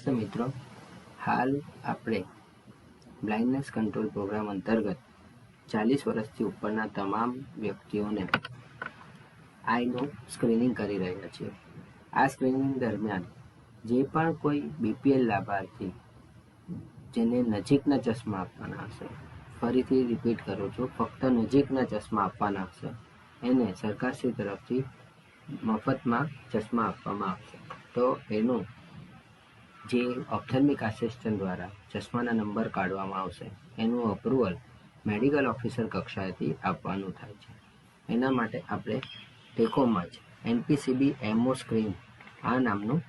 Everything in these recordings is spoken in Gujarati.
તો મિત્રો, હાલ આપણે બ્લાઇન્ડનેસ કંટ્રોલ પ્રોગ્રામ અંતર્ગત 40 વર્ષથી ઉપરના તમામ વ્યક્તિઓને આઈનું સ્ક્રીનિંગ કરી રહ્યા છીએ. આ સ્ક્રીનિંગ દરમિયાન જે પણ કોઈ બીપીએલ લાભાર્થી જેને નજીકના ચશ્મા આપવાના હશે, ફરીથી રિપીટ કરું છું, ફક્ત નજીકના ચશ્મા આપવાના હશે, એને સરકારશ્રી તરફથી મફતમાં ચશ્મા આપવામાં આવશે. તો એનું જે ઓપ્થેલ્મિક આસિસ્ટન્ટ દ્વારા ચશ્માના નંબર કાઢવામાં આવશે, એનું અપ્રુવલ મેડિકલ ઓફિસર કક્ષાએથી આપવાનું થાય છે. એના માટે આપણે ટેકોમાં જ એનપીસીબી એમઓ સ્ક્રીન આ નામનું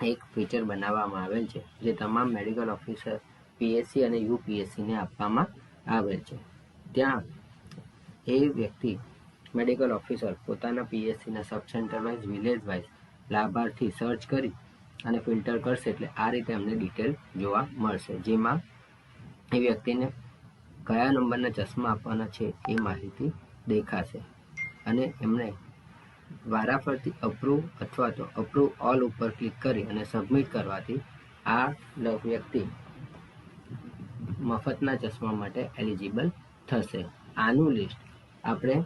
એક ફીચર બનાવવામાં આવેલ છે, જે તમામ મેડિકલ ઓફિસર પીએસસી અને યુપીએસસીને આપવામાં આવેલ છે. ત્યાં એ વ્યક્તિ મેડિકલ ઓફિસર પોતાના પીએસસીના sub centre wise, village wise લાભાર્થી સર્ચ કરી અને ફિલ્ટર કરશે, એટલે આ રીતે અમને ડિટેલ જોવા મળશે, જેમાં એ વ્યક્તિને કયા નંબરના ચશ્મા આપવાના છે એ માહિતી દેખાશે. અને એમણે વારાફરતી અપ્રૂવ અથવા તો અપ્રૂવ ઓલ ઉપર ક્લિક કરી અને સબમિટ કરવાથી આ વ્યક્તિ મફતના ચશ્મા માટે એલિજિબલ થશે. આનું લિસ્ટ આપણે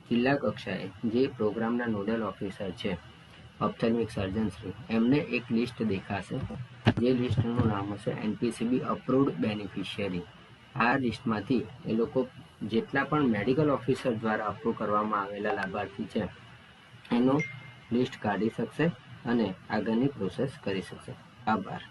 જિલ્લા કક્ષાએ જે પ્રોગ્રામના નોડલ ઓફિસર છે, ઓપ્થેલ્મિક સર્જનશ્રી, એમને એક લિસ્ટ દેખાશે, જે લિસ્ટનું નામ હશે એનપીસીબી અપ્રુવડ બેનિફિશિયરી. આ લિસ્ટમાંથી એ લોકો જેટલા પણ મેડિકલ ઓફિસર દ્વારા અપ્રૂવ કરવામાં આવેલા લાભાર્થી છે એનું લિસ્ટ કાઢી શકશે અને આગળની પ્રોસેસ કરી શકશે. આભાર.